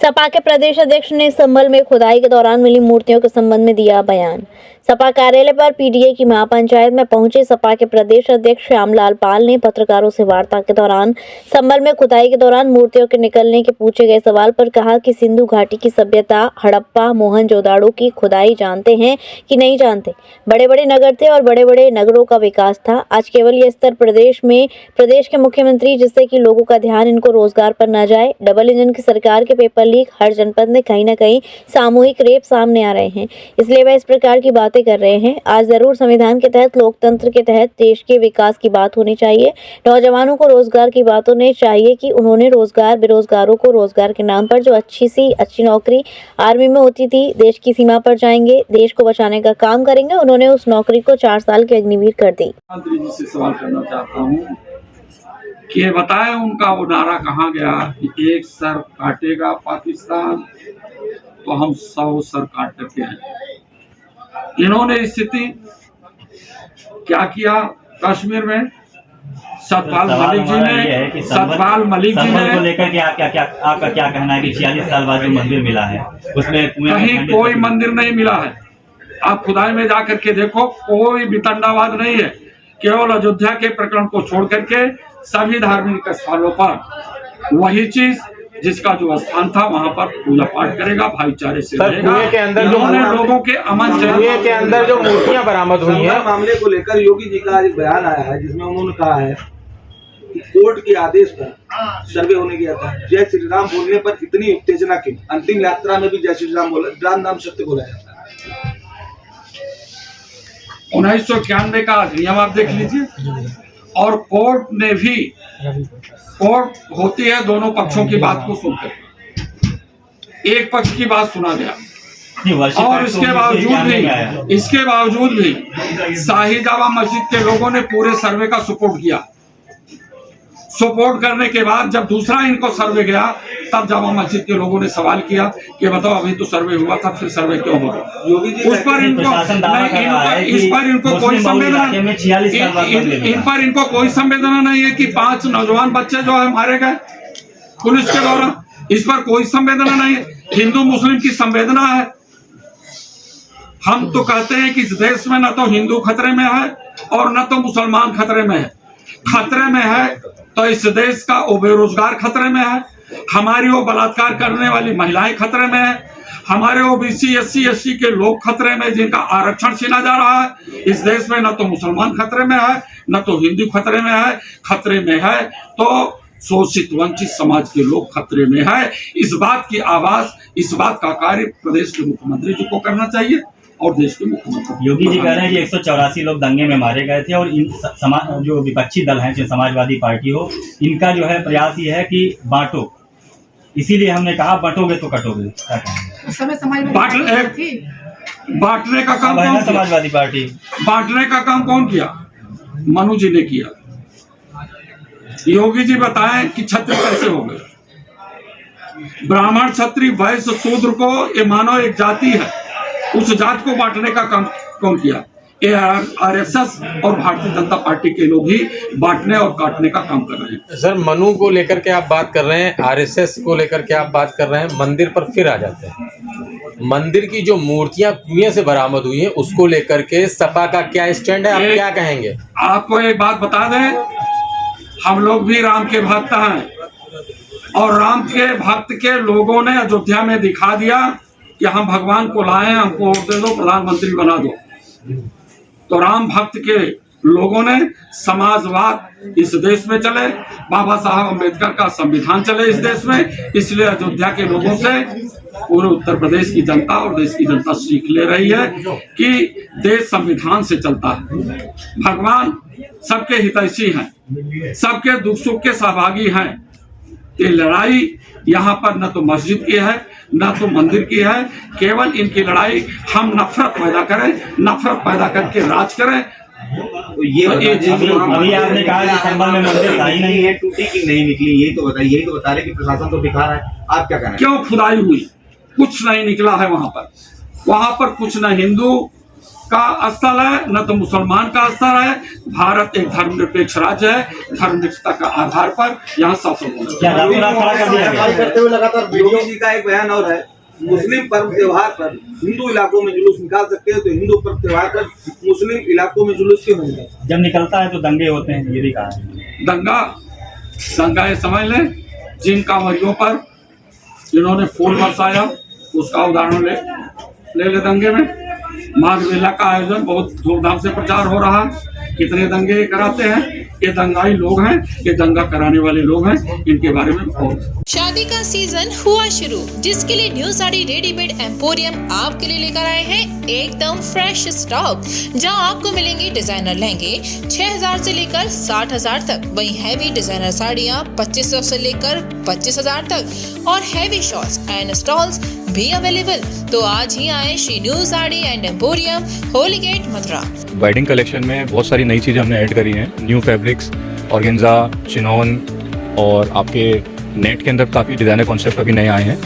सपा के प्रदेश अध्यक्ष ने संभल में खुदाई के दौरान मिली मूर्तियों के संबंध में दिया बयान। सपा कार्यालय पर पीडीए की महापंचायत में पहुंचे सपा के प्रदेश अध्यक्ष श्यामलाल पाल ने पत्रकारों से वार्ता के दौरान संभल में खुदाई के दौरान मूर्तियों के निकलने के पूछे गए सवाल पर कहा कि सिंधु घाटी की सभ्यता हड़प्पा मोहनजोदाड़ो की खुदाई जानते हैं कि नहीं जानते। बड़े बड़े नगर थे और बड़े बड़े नगरों का विकास था। आज केवल ये स्तर प्रदेश के मुख्यमंत्री, जिससे कि लोगों का ध्यान इनको रोजगार पर न जाए। डबल इंजन की सरकार के पेपर लीक हर जनपद में कहीं न कहीं सामूहिक रेप सामने आ रहे हैं, इसलिए वह इस प्रकार की बातें कर रहे हैं। आज जरूर संविधान के तहत, लोकतंत्र के तहत देश के विकास की बात होनी चाहिए। नौजवानों को रोजगार की बात होनी चाहिए कि उन्होंने रोजगार, बेरोजगारों को रोजगार के नाम पर जो अच्छी नौकरी आर्मी में होती थी, देश की सीमा पर जाएंगे, देश को बचाने का काम करेंगे, उन्होंने उस नौकरी को 4 साल के अग्निवीर कर दी। मंत्री जी से सवाल करना चाहता हूँ कि बताएं उनका वो नारा कहाँ गया कि एक सर काटेगा पाकिस्तान तो हम 100 सर काट करके हैं। इन्होंने स्थिति क्या किया कश्मीर में? सतपाल मलिक जी ने लेकर के आपका क्या कहना है कि 46 साल बाद जो मंदिर मिला है उसमें कहीं कोई मंदिर नहीं मिला है। आप खुदाई में जा करके देखो, कोई वितंडावाद नहीं है। केवल अयोध्या के प्रकरण को छोड़ करके सभी धार्मिक स्थलों पर वही चीज जिसका जो स्थान था वहां पर पूजा पाठ करेगा, भाईचारे से रहेगा। के अंदर लोगों के अमन के अंदर जो मूर्तियां बरामद हुई हैं, मामले को लेकर योगी जी का एक बयान आया है जिसमें उन्होंने कहा है कि कोर्ट के आदेश पर सर्वे होने गया था। जय श्री राम बोलने पर इतनी उत्तेजना की, अंतिम यात्रा में भी जय श्री राम बोला, राम नाम सत्य बोला जाता है। 1991 का अधिनियम आप देख लीजिए। और कोर्ट ने भी, कोर्ट होती है दोनों पक्षों की बात को सुनकर, एक पक्ष की बात सुना गया और इसके बावजूद भी शाही जामा मस्जिद के लोगों ने पूरे सर्वे का सपोर्ट किया। सपोर्ट करने के बाद जब दूसरा इनको सर्वे गया तब जामा मस्जिद के लोगों ने सवाल किया कि बताओ अभी तो सर्वे हुआ था, फिर सर्वे क्यों हो गया? योगी जी उस पर इनको कोई संवेदना, इन पर इनको कोई संवेदना नहीं है कि 5 नौजवान बच्चे जो है मारे गए पुलिस के द्वारा। इस पर कोई संवेदना नहीं है। हिंदू मुस्लिम की संवेदना है। हम तो कहते हैं कि इस देश में न तो हिंदू खतरे में है और न तो मुसलमान खतरे में है। खतरे में है तो इस देश का वो बेरोजगार खतरे में है, हमारी वो बलात्कार करने वाली महिलाएं खतरे में है, हमारे ओबीसी SC ST के लोग खतरे में जिनका आरक्षण छीना जा रहा है। इस देश में न तो मुसलमान खतरे में है न तो हिंदू खतरे में है। खतरे में है तो शोषित वंचित समाज के लोग खतरे में है। इस बात की आवाज, इस बात का कार्य प्रदेश के मुख्यमंत्री जी को करना चाहिए और देश के मुख्यमंत्री। योगी जी कह रहे हैं कि 184 लोग दंगे में मारे गए थे और इन जो विपक्षी दल हैं, चाहे समाजवादी पार्टी हो, इनका जो है प्रयास ये है कि बांटो, इसीलिए हमने कहा बांटोगे तो कटोगे। क्या कहेंगे? बांटने का काम कौन? समाजवादी पार्टी। बांटने का काम कौन किया? मनु जी ने किया। योगी जी बताएं कि छत्र कैसे हो गए? ब्राह्मण, क्षत्रिय, वैश्य, शूद्र को ये मानो एक जाति है, उस जात को बांटने का काम कौन किया? RSS और भारतीय जनता पार्टी के लोग ही बांटने और काटने का काम कर रहे हैं। सर, मनु को लेकर के आप बात कर रहे हैं, RSS को लेकर के आप बात कर रहे हैं, मंदिर पर फिर आ जाते हैं। मंदिर की जो मूर्तियां कुएं से बरामद हुई हैं उसको लेकर के सपा का क्या स्टैंड है? आप क्या कहेंगे? आपको एक बात बता दें, हम लोग भी राम के भक्त हैं और राम के भक्त के लोगों ने अयोध्या में दिखा दिया कि हम भगवान को लाए, हमको वोट दे दो, प्रधानमंत्री बना दो। तो राम भक्त के लोगों ने समाजवाद इस देश में चले, बाबा साहब अम्बेडकर का संविधान चले इस देश में। इसलिए अयोध्या के लोगों से पूरे उत्तर प्रदेश की जनता और देश की जनता सीख ले रही है कि देश संविधान से चलता है। भगवान सबके हितैषी हैं, सबके दुख सुख के सहभागी हैं। ये लड़ाई यहाँ पर न तो मस्जिद की है न तो मंदिर की है। केवल इनकी लड़ाई हम नफरत पैदा करें, नफरत पैदा करके राज करें। तो ये अभी आपने कहा कि संभल में मंदिर ही नहीं है, टूटी की नहीं निकली, यही तो बताइए। यही तो बता रहे कि प्रशासन तो बेकार है। आप क्या कहना? क्यों खुदाई हुई? कुछ नहीं निकला है वहां पर कुछ न हिंदू का स्थल है, न तो मुसलमान का स्थल है। भारत एक धर्मनिरपेक्ष राज्य है। धर्मनिरपेक्षता का आधार पर यहाँ शासन होना क्या रातों रात खड़ा कर दिया गया? करते हुए लगातार योगी जी का एक बयान और है, मुस्लिम पर्व त्योहार पर हिंदू इलाकों में जुलूस निकाल सकते हैं, तो हिंदू पर्व त्योहार पर मुस्लिम इलाकों में जुलूस क्यों नहीं निकालते? जब निकलता है तो दंगे होते हैं, ये भी कहा है। दंगा ये समझ लें, जिन कांवरियों पर जिन्होंने फूल बरसाया उसका उदाहरण ले दंगे में। माघ मेला का आयोजन बहुत धूमधाम से प्रचार हो रहा है। कितने दंगे कराते हैं, ये दंगाई लोग हैं, ये दंगा कराने वाले लोग हैं, इनके बारे में बहुत। शादी का सीजन हुआ शुरू, जिसके लिए न्यू साड़ी रेडीमेड एम्पोरियम आपके लिए लेकर आए हैं एकदम फ्रेश स्टॉक, जहां आपको मिलेंगे डिजाइनर लहंगे 6000 से लेकर 60000 तक, वहीं हैवी डिजाइनर साड़ियां 2500 से लेकर 25000 तक और हैवी शॉर्ट्स एंड स्टॉल्स भी अवेलेबल। तो आज ही आए Shri new sari and emporium, Holi Gate, Mathura. Wedding collection में बहुत सारी नई चीज़ें हमने ऐड करी हैं, न्यू फैब्रिक्स, ऑर्गेन्जा, चिनॉन और आपके नेट के अंदर काफ़ी डिज़ाइनर कॉन्सेप्ट अभी नए आए हैं।